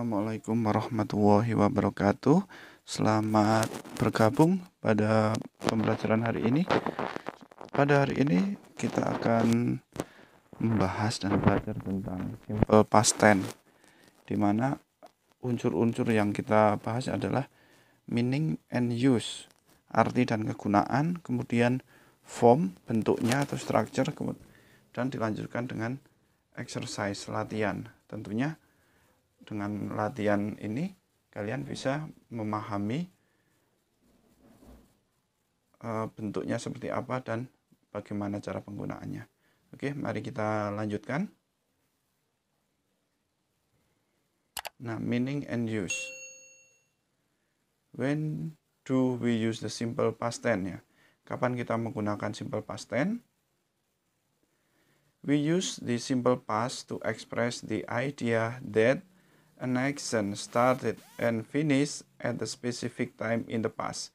Assalamualaikum warahmatullahi wabarakatuh. Selamat bergabung pada pembelajaran hari ini. Pada hari ini kita akan membahas dan belajar tentang simple past tense, di mana unsur-unsur yang kita bahas adalah meaning and use, arti dan kegunaan, kemudian form, bentuknya atau structure, dan dilanjutkan dengan exercise, latihan. Tentunya dengan latihan ini kalian bisa memahami bentuknya seperti apa dan bagaimana cara penggunaannya. Oke, mari kita lanjutkan. Nah, meaning and use. When do we use the simple past tense ya? Kapan kita menggunakan simple past tense? We use the simple past to express the idea that an action started and finished at a specific time in the past.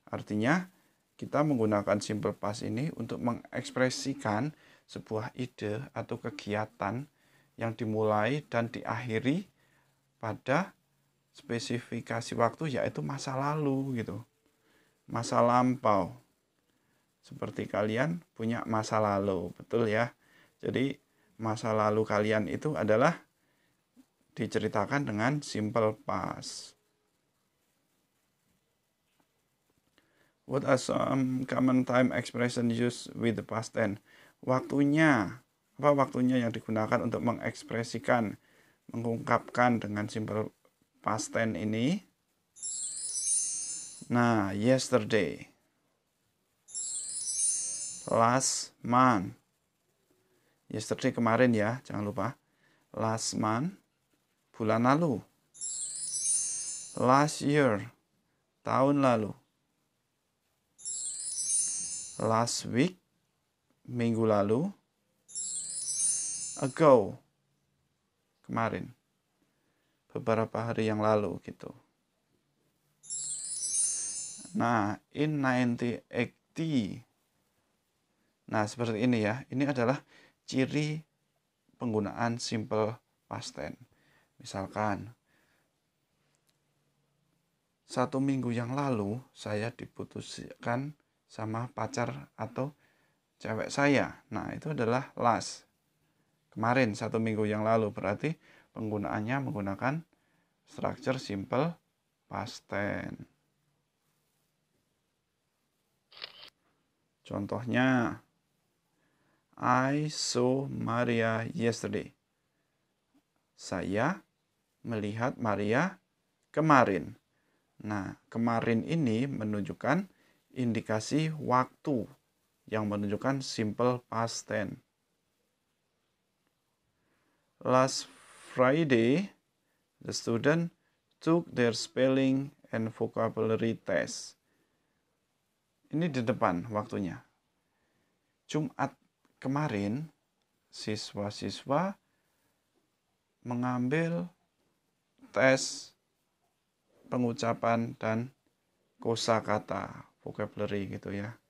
Artinya, kita menggunakan simple past ini untuk mengekspresikan sebuah ide atau kegiatan yang dimulai dan diakhiri pada spesifikasi waktu, yaitu masa lalu gitu. Masa lampau. Seperti kalian punya masa lalu, betul ya? Jadi, masa lalu kalian itu adalah diceritakan dengan simple past. What are some common time expression used with the past tense? Waktunya yang digunakan untuk mengekspresikan, mengungkapkan dengan simple past tense ini? Nah, yesterday, last month. Yesterday kemarin ya, jangan lupa. Last month, bulan lalu. Last year, tahun lalu. Last week, minggu lalu. Ago, kemarin. Beberapa hari yang lalu gitu. Nah, in 1980. Nah, seperti ini ya. Ini adalah ciri penggunaan simple past tense. Misalkan, 1 minggu yang lalu saya diputuskan sama pacar atau cewek saya. Nah, itu adalah last. Kemarin 1 minggu yang lalu, berarti penggunaannya menggunakan structure simple past tense. Contohnya, I saw Maria yesterday. Saya melihat Maria kemarin. Nah, kemarin ini menunjukkan indikasi waktu yang menunjukkan simple past tense. Last Friday, the student took their spelling and vocabulary test. Ini di depan waktunya. Jumat kemarin, siswa-siswa mengambil tes pengucapan dan kosakata, vocabulary gitu ya.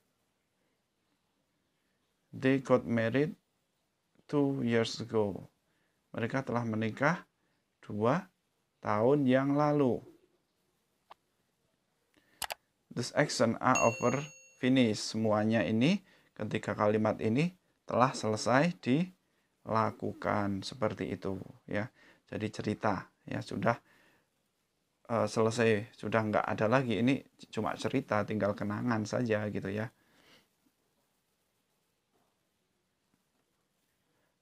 They got married 2 years ago. Mereka telah menikah 2 tahun yang lalu. This action are over, finish. Semuanya ini ketika kalimat ini telah selesai dilakukan, seperti itu ya. Jadi cerita ya sudah selesai, sudah nggak ada lagi, ini cuma cerita, tinggal kenangan saja gitu ya.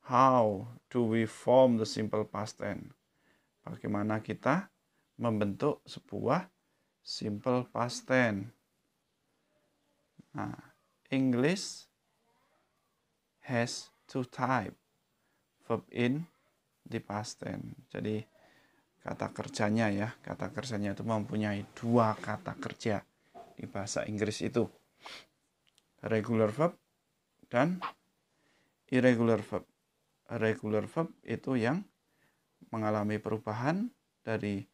How do we form the simple past tense? Bagaimana kita membentuk sebuah simple past tense? Nah, English has 2 types verb in the past tense. Jadi kata kerjanya ya, kata kerjanya itu mempunyai 2 kata kerja di bahasa Inggris itu. Regular verb dan irregular verb. Regular verb itu yang mengalami perubahan dari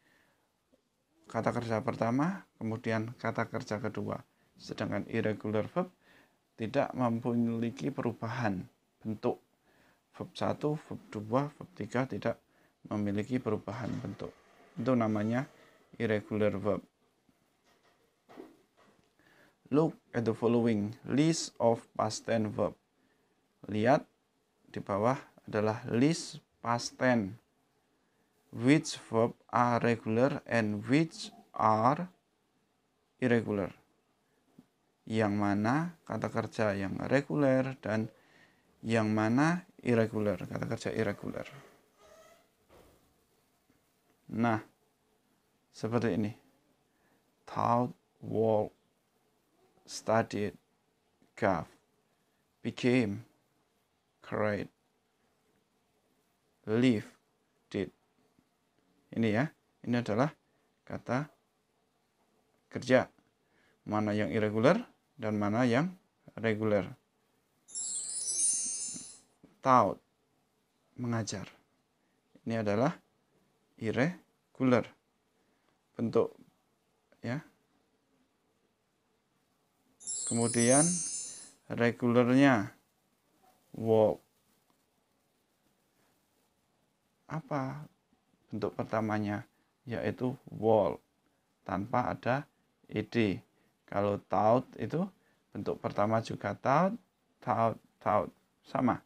kata kerja pertama, kemudian kata kerja kedua. Sedangkan irregular verb tidak memiliki perubahan bentuk. Verb 1, verb 2, verb 3 tidak memiliki perubahan bentuk. Itu namanya irregular verb. Look at the following list of past tense verb. Lihat di bawah adalah list past tense. Which verb are regular and which are irregular. Yang mana kata kerja yang reguler dan yang mana irregular, kata kerja irregular. Nah, seperti ini. Thought, walk, studied, gave, became, cried, live, did. Ini ya, ini adalah kata kerja. Mana yang irregular dan mana yang regular. Taught, mengajar. Ini adalah irregular. Bentuk ya. Kemudian regularnya walk. Apa bentuk pertamanya? Yaitu walk tanpa ada ed. Kalau taught itu bentuk pertama juga taught, sama.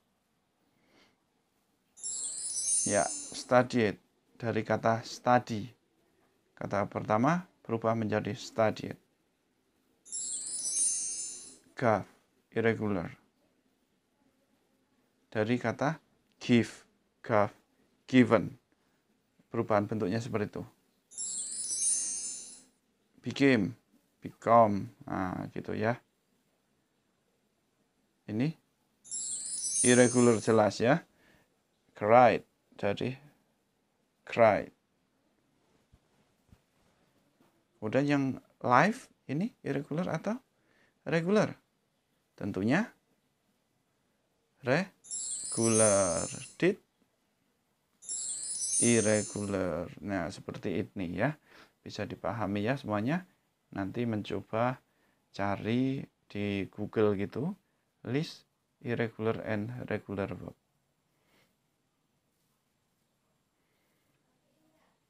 Ya, studied dari kata study. Kata pertama berubah menjadi studied. Gave, irregular. Dari kata give, gave, given. Perubahan bentuknya seperti itu. Became, become, nah gitu ya. Ini irregular jelas ya. Cried, jadi cried. Kemudian yang live ini irregular atau regular? Tentunya regular. Did, irregular. Nah, seperti ini ya. Bisa dipahami ya semuanya. Nanti mencoba cari di Google gitu. List irregular and regular verb.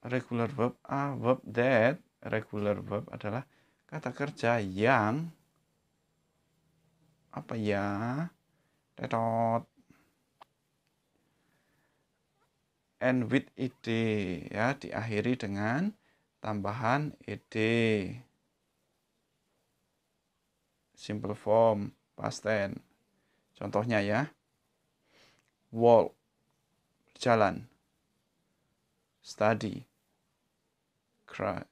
Regular verb are verb that. Regular verb adalah kata kerja yang apa ya? Tetot. And with ed ya, diakhiri dengan tambahan ed. Simple form, past tense. Contohnya ya. Walk, jalan. Study, cry.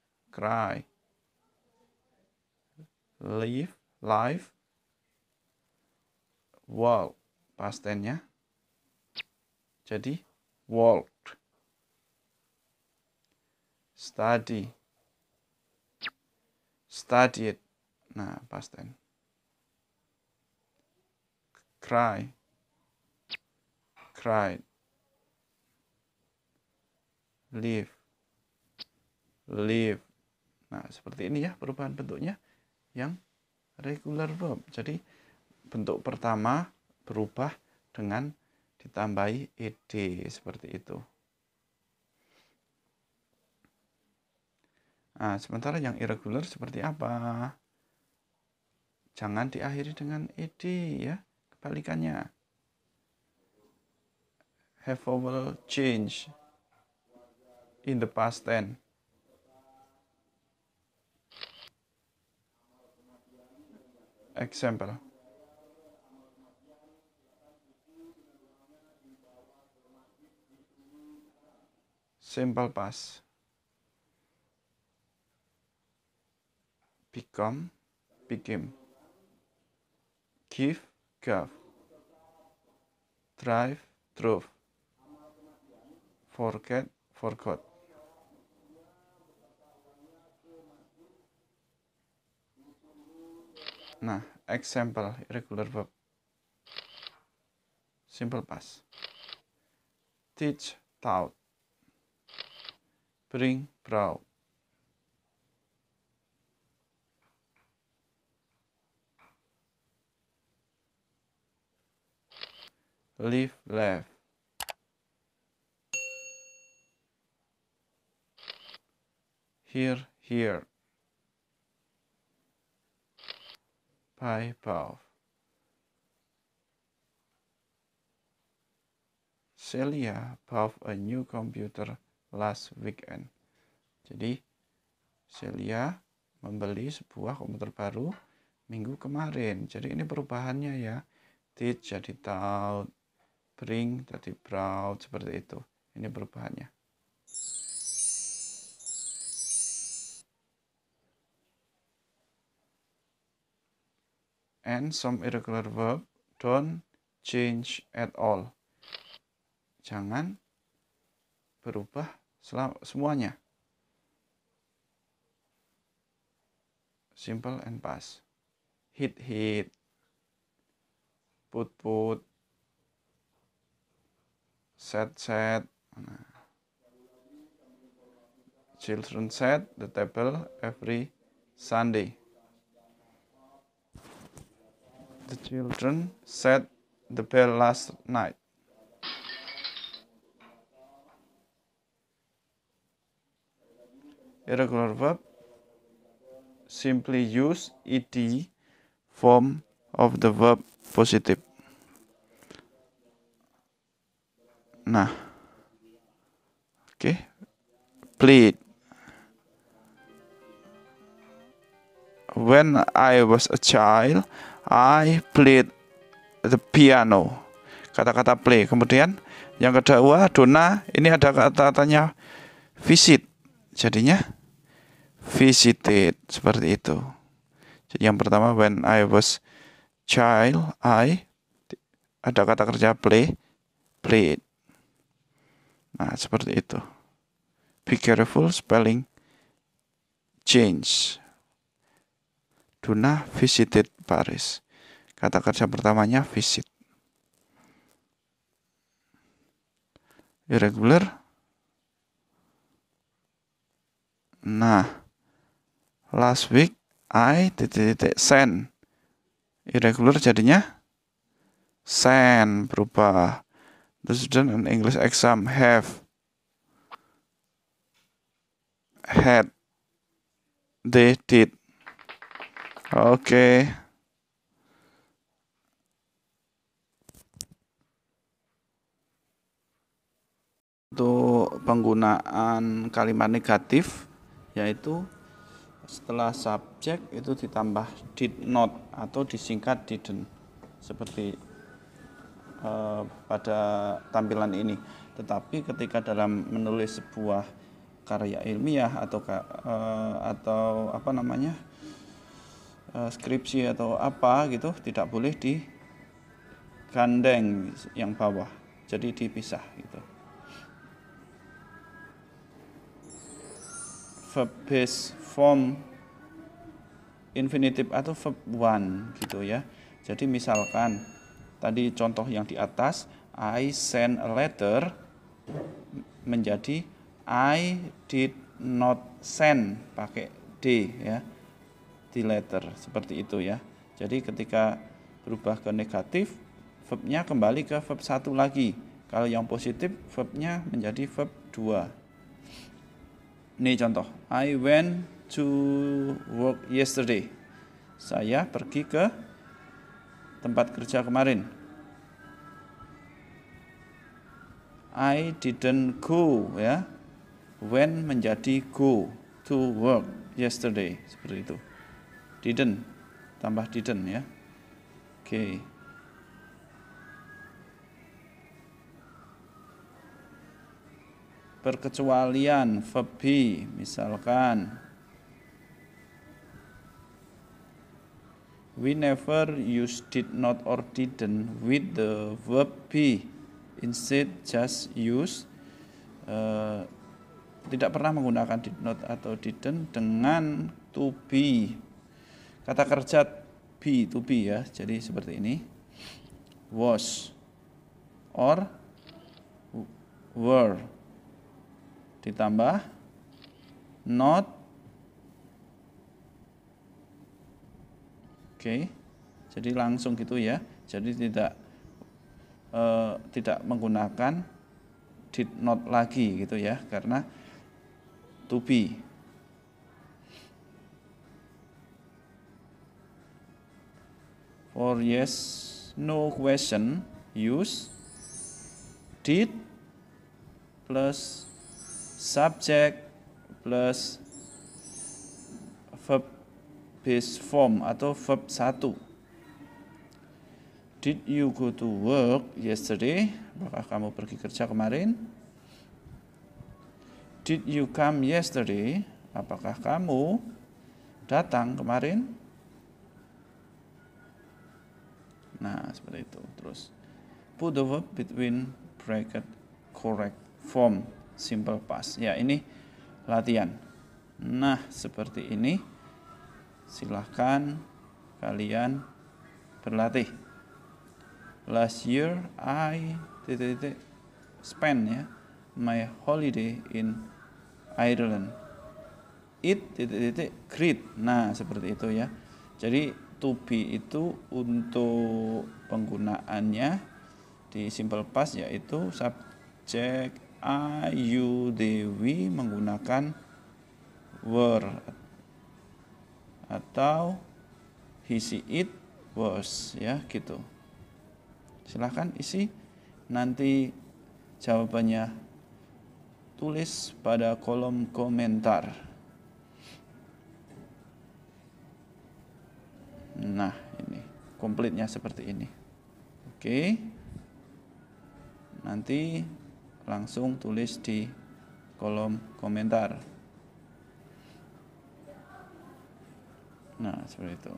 Live, walk, past tense-nya. Jadi walked. Study, studied. Nah, past tense. Cry, cried. Live, Nah, seperti ini ya perubahan bentuknya yang regular verb. Jadi bentuk pertama berubah dengan ditambahi ed seperti itu. Nah, sementara yang irregular seperti apa? Jangan diakhiri dengan ed ya, kebalikannya. Have vowel change in the past tense. Example. Simple past. Become, became. Give, gave. Drive, drove. Forget, forgot. Nah, example irregular verb. Simple past. Teach, taught. Bring, brought. Live, left. here. Buy, bought. Celia bought a new computer last weekend. Jadi Celia membeli sebuah komputer baru minggu kemarin. Jadi ini perubahannya ya. Did jadi thought, bring jadi brought, seperti itu. Ini perubahannya. And some irregular verb don't change at all. Jangan berubah semuanya. Simple and past. Hit, put, set. Children set the table every Sunday. The children set the bell last night. Irregular verb simply use ed form of the verb positive. Nah, oke. Played. When I was a child, I played the piano. Kata-kata play. Kemudian yang kedua, Donna, ini ada kata-katanya visit. Jadinya visited, seperti itu. Jadi yang pertama, when I was child, I, ada kata kerja play, played. Nah, seperti itu. Be careful spelling change. Donna visited Paris. Kata kerja pertamanya visit. Irregular. Nah, last week I send. Irregular jadinya send, berubah. The student in English exam have, had, they did. Oke. Untuk penggunaan kalimat negatif, yaitu setelah subjek itu ditambah did not atau disingkat didn't, seperti pada tampilan ini. Tetapi ketika dalam menulis sebuah karya ilmiah atau skripsi atau apa gitu, tidak boleh digandeng yang bawah, jadi dipisah gitu. Verb base form infinitive atau verb one gitu ya. Jadi misalkan tadi contoh yang di atas, I sent a letter, menjadi I did not send, pakai D ya, di letter, seperti itu ya. Jadi ketika berubah ke negatif, verbnya kembali ke verb 1 lagi. Kalau yang positif, verbnya menjadi verb 2. Ini contoh, I went to work yesterday. Saya pergi ke tempat kerja kemarin. I didn't go ya. When menjadi go to work yesterday, seperti itu. Didn't tambah didn't ya. Oke. Perkecualian verb be, misalkan we never use did not or didn't with the verb be. Instead just use tidak pernah menggunakan did not atau didn't dengan to be. Kata kerja be, to be ya. Jadi seperti ini. Was or were ditambah not. Oke. Jadi langsung gitu ya. Jadi tidak menggunakan did not lagi gitu ya, karena to be. For yes no question, use did plus subject plus verb base form atau verb 1. Did you go to work yesterday? Apakah kamu pergi kerja kemarin? Did you come yesterday? Apakah kamu datang kemarin? Nah, seperti itu. Terus put the verb between bracket correct form simple past. Ya, ini latihan. Nah, seperti ini. Silahkan kalian berlatih. Last year I spend my holiday in Ireland. It great. Nah, seperti itu ya. Jadi to be itu untuk penggunaannya di simple past yaitu subjek I, you, they, we menggunakan were atau he, she, it, was ya gitu. Silahkan isi nanti jawabannya, tulis pada kolom komentar. Nah, ini komplitnya seperti ini. Oke. Nanti langsung tulis di kolom komentar. Nah, seperti itu.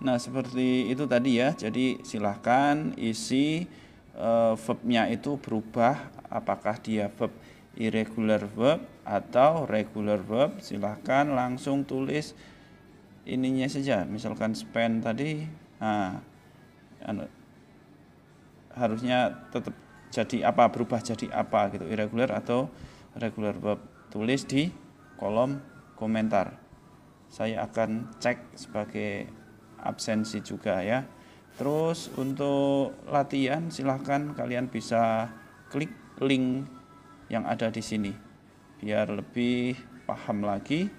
Nah, seperti itu tadi ya. Jadi silahkan isi verbnya itu berubah. Apakah dia verb irregular verb atau regular verb. Silahkan langsung tulis ininya saja. Misalkan spend tadi, harusnya tetap jadi apa, berubah jadi apa gitu, irregular atau regular verb. Tulis di kolom komentar. Saya akan cek sebagai absensi juga ya. Terus untuk latihan silahkan kalian bisa klik link yang ada di sini biar lebih paham lagi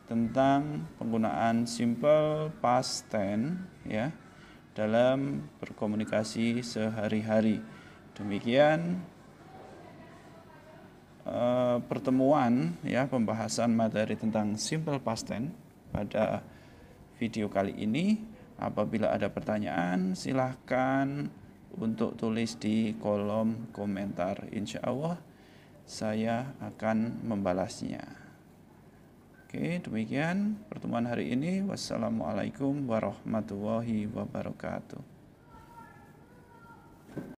tentang penggunaan simple past tense ya dalam berkomunikasi sehari-hari. Demikian pertemuan ya, pembahasan materi tentang simple past tense pada video kali ini. Apabila ada pertanyaan silahkan untuk tulis di kolom komentar. Insya Allah saya akan membalasnya. Oke, demikian pertemuan hari ini. Wassalamualaikum warahmatullahi wabarakatuh.